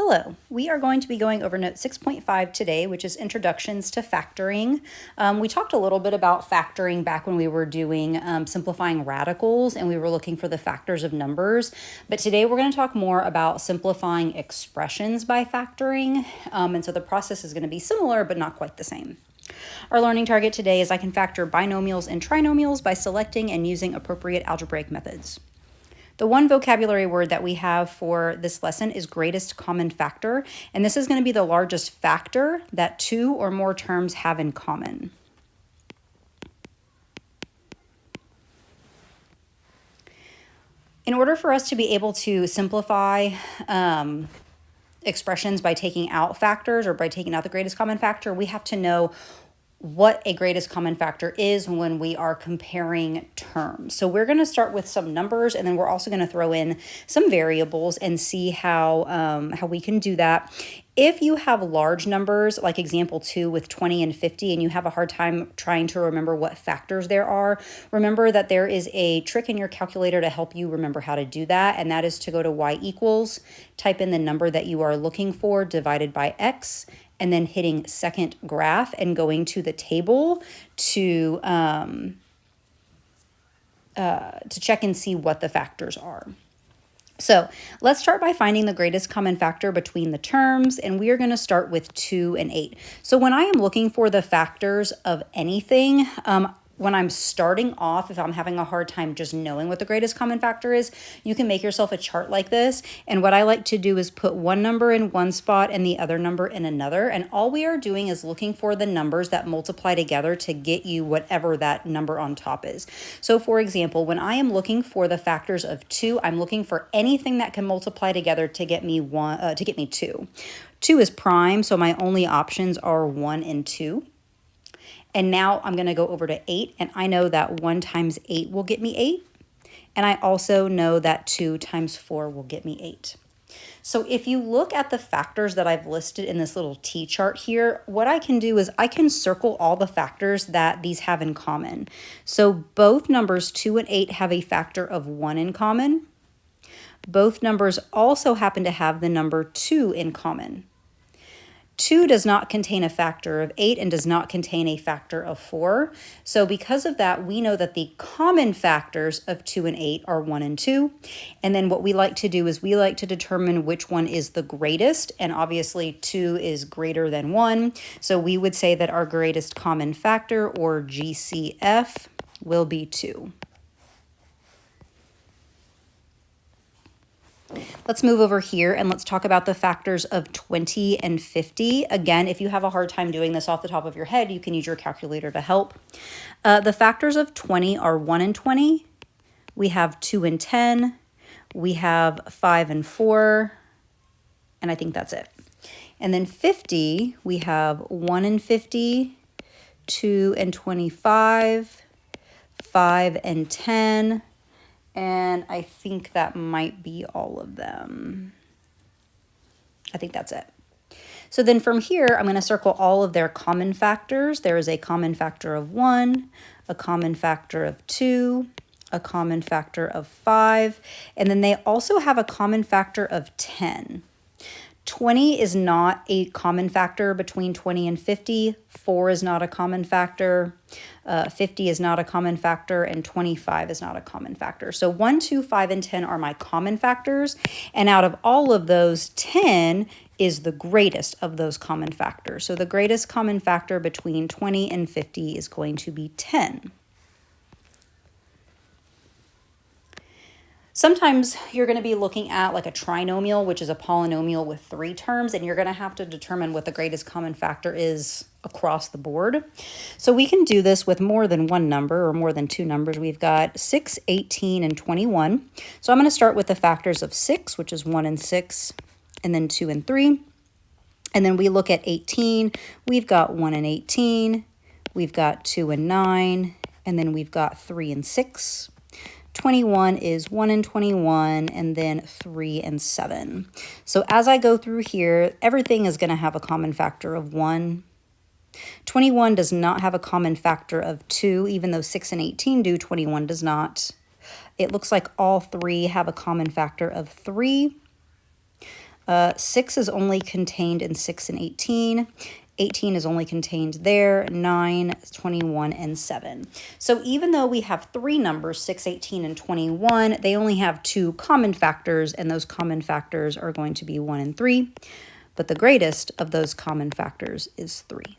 Hello, we are going to be going over note 6.5 today, which is introductions to factoring. We talked a little bit about factoring back when we were doing simplifying radicals and we were looking for the factors of numbers. But today we're going to talk more about simplifying expressions by factoring. And so the process is going to be similar, but not quite the same. Our learning target today is I can factor binomials and trinomials by selecting and using appropriate algebraic methods. The one vocabulary word that we have for this lesson is greatest common factor, and this is going to be the largest factor that two or more terms have in common. In order for us to be able to simplify expressions by taking out factors or by taking out the greatest common factor, we have to know what a greatest common factor is when we are comparing terms. So we're going to start with some numbers, and then we're also going to throw in some variables and see how we can do that. If you have large numbers, like example 2 with 20 and 50, and you have a hard time trying to remember what factors there are, remember that there is a trick in your calculator to help you remember how to do that, and that is to go to y equals, type in the number that you are looking for, divided by x, and then hitting second graph and going to the table to check and see what the factors are. So let's start by finding the greatest common factor between the terms, and we are going to start with 2 and 8. So when I am looking for the factors of anything, when I'm starting off, if I'm having a hard time just knowing what the greatest common factor is, you can make yourself a chart like this. And what I like to do is put one number in one spot and the other number in another. And all we are doing is looking for the numbers that multiply together to get you whatever that number on top is. So for example, when I am looking for the factors of 2, I'm looking for anything that can multiply together to get me 2. 2 is prime, so my only options are 1 and 2. And now I'm going to go over to 8, and I know that 1 times 8 will get me 8. And I also know that 2 times 4 will get me 8. So if you look at the factors that I've listed in this little T-chart here, what I can do is I can circle all the factors that these have in common. So both numbers 2 and 8 have a factor of 1 in common. Both numbers also happen to have the number 2 in common. 2 does not contain a factor of 8 and does not contain a factor of 4. So because of that, we know that the common factors of 2 and 8 are 1 and 2. And then what we like to do is we like to determine which one is the greatest. And obviously 2 is greater than 1. So we would say that our greatest common factor, or GCF, will be 2. Let's move over here and let's talk about the factors of 20 and 50. Again, if you have a hard time doing this off the top of your head, you can use your calculator to help. The factors of 20 are 1 and 20. We have 2 and 10. We have 5 and 4. And I think that's it. And then 50, we have 1 and 50, 2 and 25, 5 and 10. And I think that might be all of them. I think that's it. So then from here, I'm going to circle all of their common factors. There is a common factor of 1, a common factor of 2, a common factor of 5, and then they also have a common factor of 10. 20 is not a common factor between 20 and 50. 4 is not a common factor. 50 is not a common factor, and 25 is not a common factor. So 1, 2, 5, and 10 are my common factors, and out of all of those, 10 is the greatest of those common factors. So the greatest common factor between 20 and 50 is going to be 10. Sometimes you're going to be looking at like a trinomial, which is a polynomial with 3 terms, and you're going to have to determine what the greatest common factor is across the board. So we can do this with more than one number or more than 2 numbers. We've got 6, 18, and 21. So I'm going to start with the factors of 6, which is 1 and 6, and then 2 and 3. And then we look at 18. We've got 1 and 18. We've got 2 and 9, and then we've got 3 and 6. 21 is 1 and 21, and then 3 and 7. So as I go through here, everything is going to have a common factor of 1. 21 does not have a common factor of 2, even though 6 and 18 do, 21 does not. It looks like all 3 have a common factor of 3. 6 is only contained in 6 and 18. 18 is only contained there, 9, 21, and 7. So even though we have three numbers, 6, 18, and 21, they only have two common factors, and those common factors are going to be 1 and 3. But the greatest of those common factors is 3.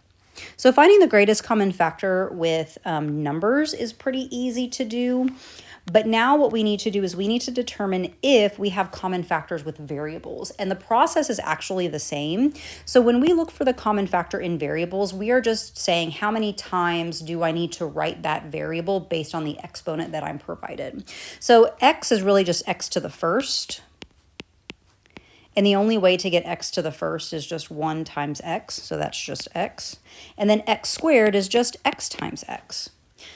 So finding the greatest common factor with numbers is pretty easy to do. But now what we need to do is we need to determine if we have common factors with variables. And the process is actually the same. So when we look for the common factor in variables, we are just saying how many times do I need to write that variable based on the exponent that I'm provided. So x is really just x to the first. And the only way to get x to the first is just 1 times x. So that's just x. And then x squared is just x times x.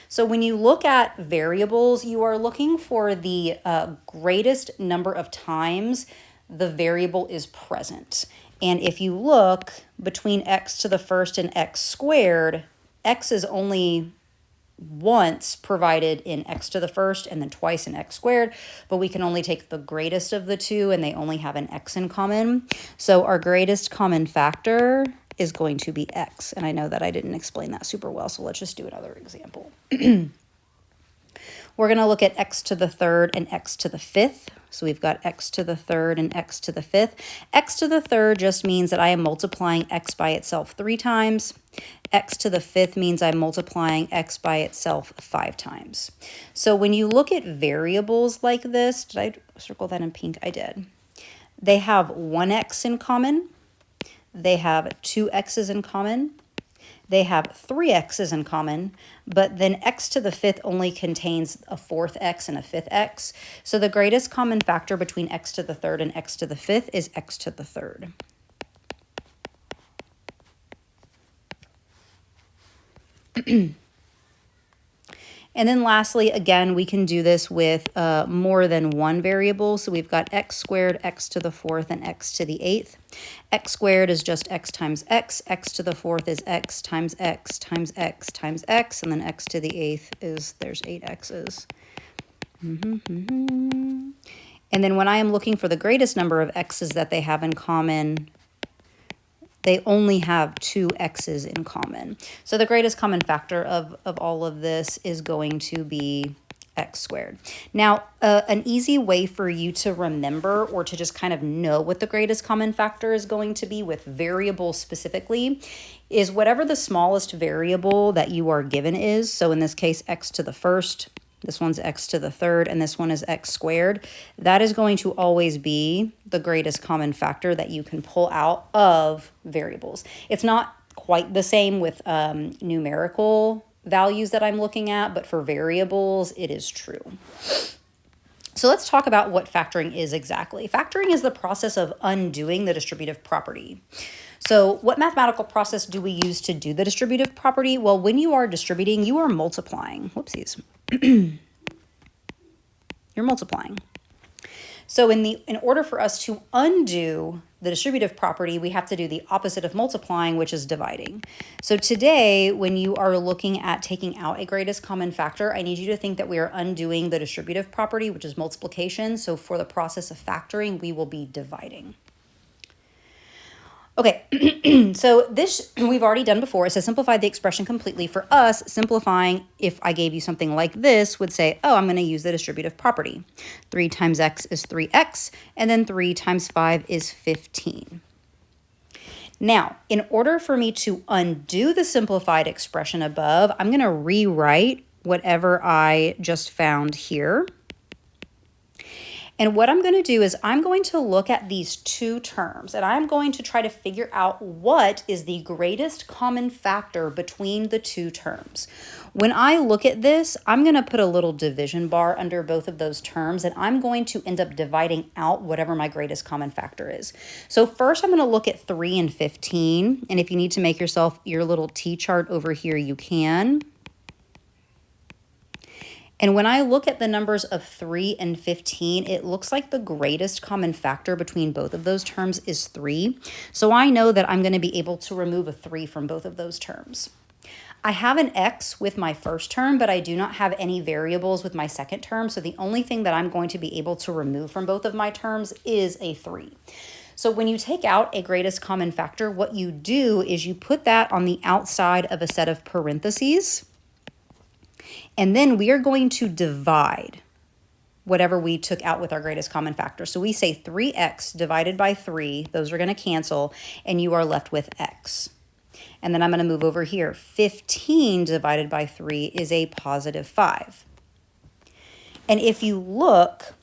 So when you look at variables, you are looking for the greatest number of times the variable is present. And if you look between x to the first and x squared, x is only once provided in x to the first and then twice in x squared, but we can only take the greatest of the two and they only have an x in common. So our greatest common factor is going to be x. And I know that I didn't explain that super well, so let's just do another example. We're going to look at x to the third and x to the fifth. So we've got x to the third and x to the fifth. X to the third just means that I am multiplying x by itself 3 times. X to the fifth means I'm multiplying x by itself 5 times. So when you look at variables like this, did I circle that in pink? I did. They have 1x in common. They have 2 x's in common. They have 3 x's in common, but then x to the fifth only contains a 4th x and a 5th x. So the greatest common factor between x to the third and x to the fifth is x to the third. And then lastly, again, we can do this with more than one variable. So we've got x squared, x to the fourth, and x to the eighth. X squared is just x times x. X to the fourth is x times x times x times x. And then x to the eighth is, there's 8 x's. And then when I am looking for the greatest number of x's that they have in common, they only have 2 x's in common. So the greatest common factor of all of this is going to be x squared. Now, an easy way for you to remember or to just kind of know what the greatest common factor is going to be with variables specifically is whatever the smallest variable that you are given is. So in this case, x to the first, this one's x to the third, and this one is x squared. That is going to always be the greatest common factor that you can pull out of variables. It's not quite the same with numerical values that I'm looking at, but for variables, it is true. So let's talk about what factoring is exactly. Factoring is the process of undoing the distributive property. So what mathematical process do we use to do the distributive property? Well, when you are distributing, you are multiplying. Whoopsies. You're multiplying. So in order for us to undo the distributive property, we have to do the opposite of multiplying, which is dividing. So today, when you are looking at taking out a greatest common factor, I need you to think that we are undoing the distributive property, which is multiplication. So for the process of factoring, we will be dividing. Okay, so this we've already done before. It says simplify the expression completely. For us, simplifying, if I gave you something like this, would say, oh, I'm going to use the distributive property. 3 times x is 3x, and then 3 times 5 is 15. Now, in order for me to undo the simplified expression above, I'm going to rewrite whatever I just found here. And what I'm going to do is I'm going to look at these two terms and I'm going to try to figure out what is the greatest common factor between the two terms. When I look at this, I'm going to put a little division bar under both of those terms and I'm going to end up dividing out whatever my greatest common factor is. So first I'm going to look at 3 and 15. And if you need to make yourself your little T-chart over here, you can. And when I look at the numbers of 3 and 15, it looks like the greatest common factor between both of those terms is 3. So I know that I'm going to be able to remove a 3 from both of those terms. I have an x with my first term, but I do not have any variables with my second term. So the only thing that I'm going to be able to remove from both of my terms is a 3. So when you take out a greatest common factor, what you do is you put that on the outside of a set of parentheses, and then we are going to divide whatever we took out with our greatest common factor. So we say 3x divided by 3, those are going to cancel, and you are left with x. And then I'm going to move over here. 15 divided by 3 is a positive 5. And if you look,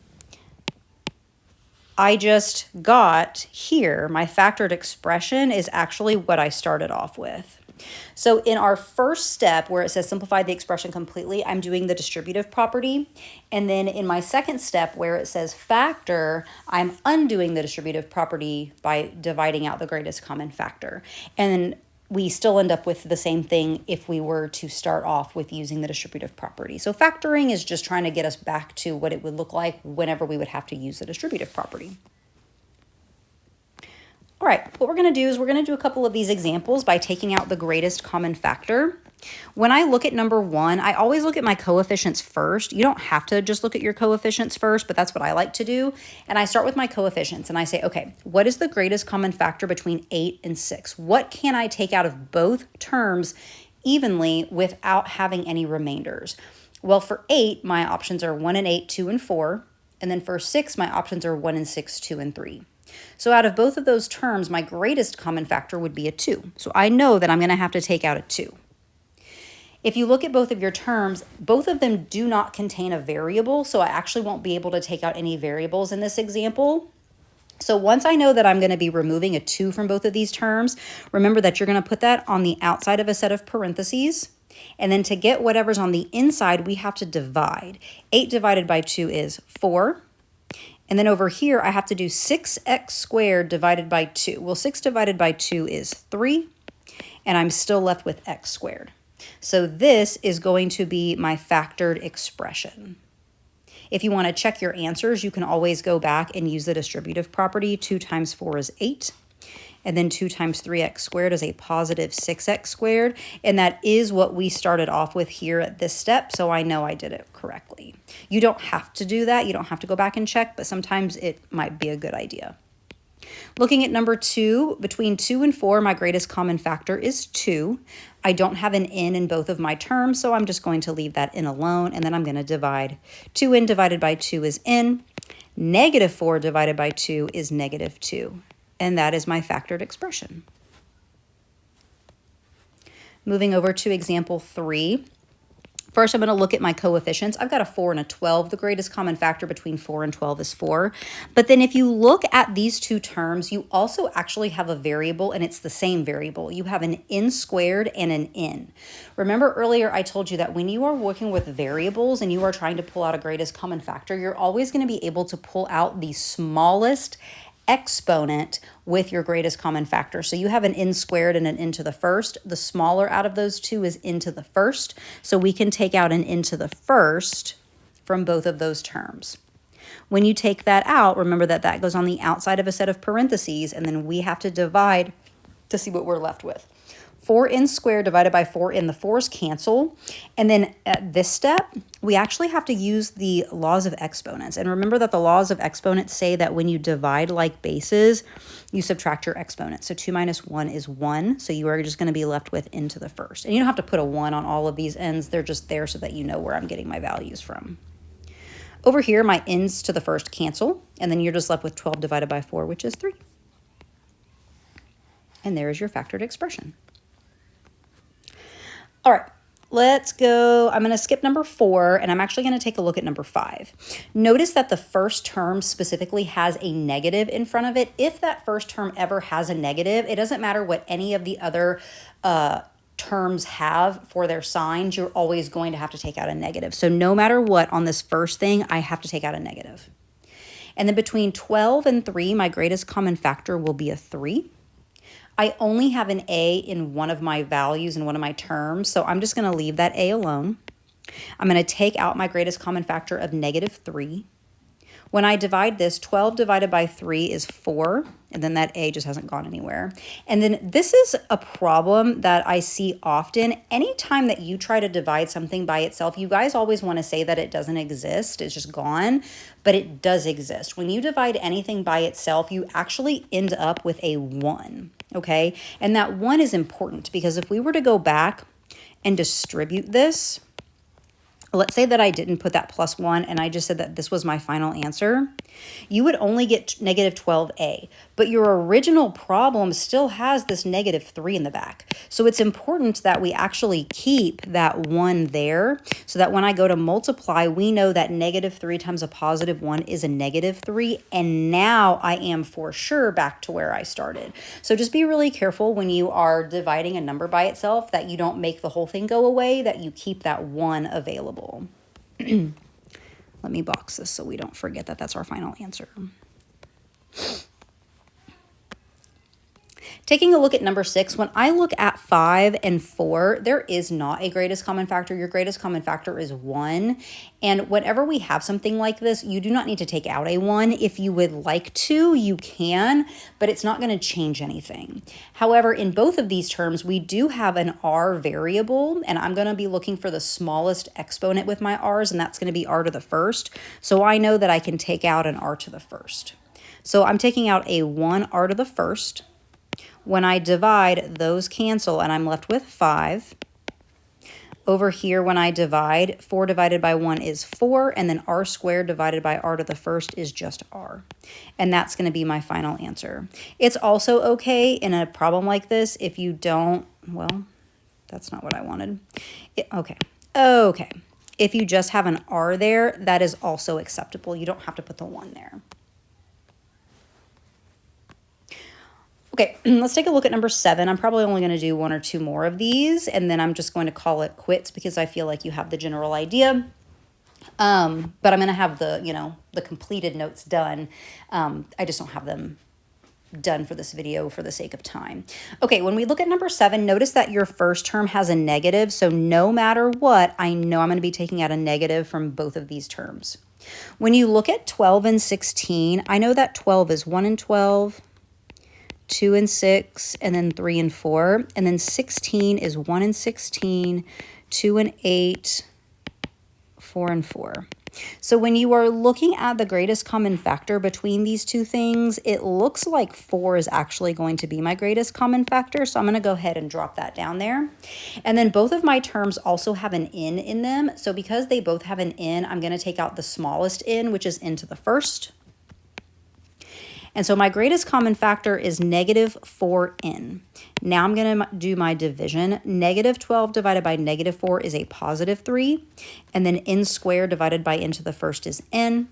I just got here, my factored expression is actually what I started off with. So in our first step where it says simplify the expression completely, I'm doing the distributive property. And then in my second step where it says factor, I'm undoing the distributive property by dividing out the greatest common factor. And then we still end up with the same thing if we were to start off with using the distributive property. So factoring is just trying to get us back to what it would look like whenever we would have to use the distributive property. All right, what we're going to do is we're going to do a couple of these examples by taking out the greatest common factor. When I look at number 1, I always look at my coefficients first. You don't have to just look at your coefficients first, but that's what I like to do. And I start with my coefficients and I say, okay, what is the greatest common factor between 8 and 6? What can I take out of both terms evenly without having any remainders? Well, for 8, my options are 1 and 8, 2 and 4. And then for 6, my options are 1 and 6, 2 and 3. So out of both of those terms, my greatest common factor would be a 2. So I know that I'm going to have to take out a 2. If you look at both of your terms, both of them do not contain a variable, so I actually won't be able to take out any variables in this example. So once I know that I'm going to be removing a 2 from both of these terms, remember that you're going to put that on the outside of a set of parentheses. And then to get whatever's on the inside, we have to divide. 8 divided by 2 is 4. And then over here, I have to do 6x squared divided by 2. Well, 6 divided by 2 is 3, and I'm still left with x squared. So this is going to be my factored expression. If you want to check your answers, you can always go back and use the distributive property. 2 times 4 is 8. And then 2 times 3x squared is a positive 6x squared. And that is what we started off with here at this step, so I know I did it correctly. You don't have to do that. You don't have to go back and check, but sometimes it might be a good idea. Looking at number 2, between 2 and 4, my greatest common factor is 2. I don't have an n in both of my terms, so I'm just going to leave that n alone, and then I'm going to divide. 2n divided by 2 is n. Negative 4 divided by 2 is negative 2. And that is my factored expression. Moving over to example 3. First, I'm going to look at my coefficients. I've got a 4 and a 12. The greatest common factor between 4 and 12 is 4. But then if you look at these two terms, you also actually have a variable, and it's the same variable. You have an n squared and an n. Remember earlier I told you that when you are working with variables and you are trying to pull out a greatest common factor, you're always going to be able to pull out the smallest exponent with your greatest common factor. So you have an n squared and an n to the first. The smaller out of those two is n to the first. So we can take out an n to the first from both of those terms. When you take that out, remember that that goes on the outside of a set of parentheses, and then we have to divide to see what we're left with. 4n squared divided by 4n, the 4's cancel. And then at this step, we actually have to use the laws of exponents. And remember that the laws of exponents say that when you divide like bases, you subtract your exponent. So 2 minus 1 is 1. So you are just going to be left with n to the first. And you don't have to put a 1 on all of these n's. They're just there so that you know where I'm getting my values from. Over here, my n's to the first cancel. And then you're just left with 12 divided by 4, which is 3. And there is your factored expression. All right, let's go. I'm going to skip number 4, and I'm actually going to take a look at number 5. Notice that the first term specifically has a negative in front of it. If that first term ever has a negative, it doesn't matter what any of the other terms have for their signs, you're always going to have to take out a negative. So no matter what, on this first thing, I have to take out a negative. And then between 12 and 3, my greatest common factor will be a 3. I only have an a in one of my values in one of my terms, so I'm just going to leave that a alone. I'm going to take out my greatest common factor of negative 3. When I divide this, 12 divided by 3 is 4, and then that a just hasn't gone anywhere. And then this is a problem that I see often. Anytime that you try to divide something by itself, you guys always want to say that it doesn't exist, it's just gone, but it does exist. When you divide anything by itself, you actually end up with a 1, okay? And that 1 is important because if we were to go back and distribute this, let's say that I didn't put that +1 and I just said that this was my final answer, you would only get negative 12a, but your original problem still has this negative 3 in the back. So it's important that we actually keep that 1 there so that when I go to multiply, we know that negative 3 times a positive 1 is a negative 3, and now I am for sure back to where I started. So just be really careful when you are dividing a number by itself that you don't make the whole thing go away, that you keep that 1 available. Let me box this so we don't forget that that's our final answer. Taking a look at number 6, when I look at 5 and 4, there is not a greatest common factor. Your greatest common factor is 1. And whenever we have something like this, you do not need to take out a 1. If you would like to, you can, but it's not going to change anything. However, in both of these terms, we do have an r variable, and I'm going to be looking for the smallest exponent with my r's, and that's going to be r to the first. So I know that I can take out an r to the first. So I'm taking out a 1 r to the first. When I divide, those cancel, and I'm left with 5. Over here, when I divide, 4 divided by 1 is 4, and then r squared divided by r to the first is just r. And that's going to be my final answer. It's also okay in a problem like this if you don't, well, that's not what I wanted. Okay. If you just have an r there, that is also acceptable. You don't have to put the 1 there. Okay, let's take a look at number 7. I'm probably only going to do 1 or 2 more of these, and then I'm just going to call it quits because I feel like you have the general idea. But I'm going to have the, the completed notes done. I just don't have them done for this video for the sake of time. Okay, when we look at number 7, notice that your first term has a negative. So no matter what, I know I'm going to be taking out a negative from both of these terms. When you look at 12 and 16, I know that 12 is 1 and 12, 2 and 6, and then 3 and 4. And then 16 is 1 and 16, 2 and 8, 4 and 4. So when you are looking at the greatest common factor between these two things, it looks like 4 is actually going to be my greatest common factor. So I'm going to go ahead and drop that down there. And then both of my terms also have an n in them. So because they both have an n, I'm going to take out the smallest n, which is n to the first. And so my greatest common factor is negative 4n. Now I'm going to do my division. Negative 12 divided by negative 4 is a positive 3. And then n squared divided by n to the first is n.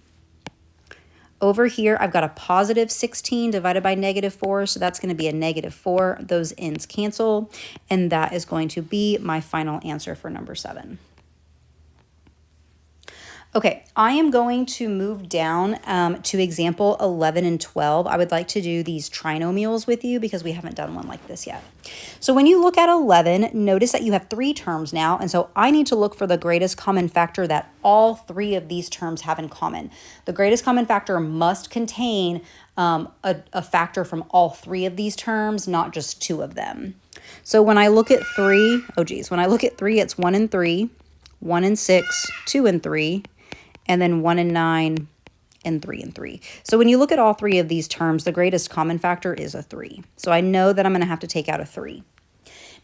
Over here, I've got a positive 16 divided by negative 4. So that's going to be a negative 4. Those n's cancel. And that is going to be my final answer for number 7. Okay, I am going to move down to example 11 and 12. I would like to do these trinomials with you because we haven't done one like this yet. So when you look at 11, notice that you have 3 terms now, and so I need to look for the greatest common factor that all 3 of these terms have in common. The greatest common factor must contain a factor from all 3 of these terms, not just 2 of them. So when I look at 3, when I look at 3, it's 1 and 3, 1 and 6, 2 and 3, and then 1 and 9, and 3 and 3. So when you look at all 3 of these terms, the greatest common factor is a 3. So I know that I'm going to have to take out a 3.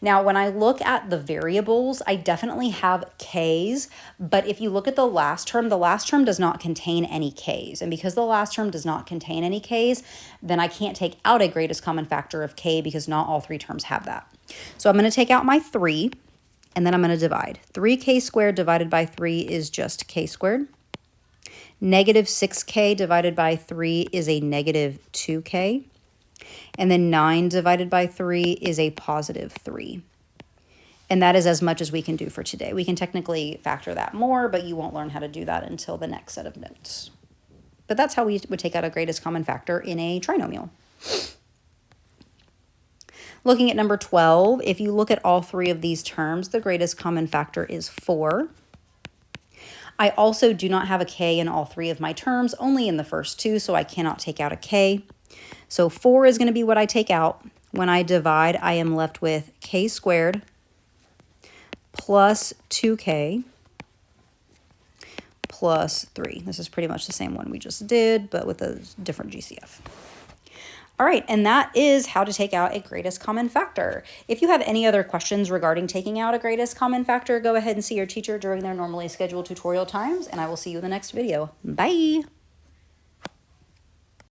Now, when I look at the variables, I definitely have k's, but if you look at the last term does not contain any k's. And because the last term does not contain any k's, then I can't take out a greatest common factor of k because not all 3 terms have that. So I'm going to take out my 3, and then I'm going to divide. 3k squared divided by 3 is just k squared. Negative 6k divided by 3 is a negative 2k. And then 9 divided by 3 is a positive 3. And that is as much as we can do for today. We can technically factor that more, but you won't learn how to do that until the next set of notes. But that's how we would take out a greatest common factor in a trinomial. Looking at number 12, if you look at all 3 of these terms, the greatest common factor is 4. I also do not have a k in all three of my terms, only in the first two, so I cannot take out a k. So 4 is going to be what I take out. When I divide, I am left with k squared plus 2k plus 3. This is pretty much the same one we just did, but with a different GCF. All right, and that is how to take out a greatest common factor. If you have any other questions regarding taking out a greatest common factor, go ahead and see your teacher during their normally scheduled tutorial times, and I will see you in the next video. Bye!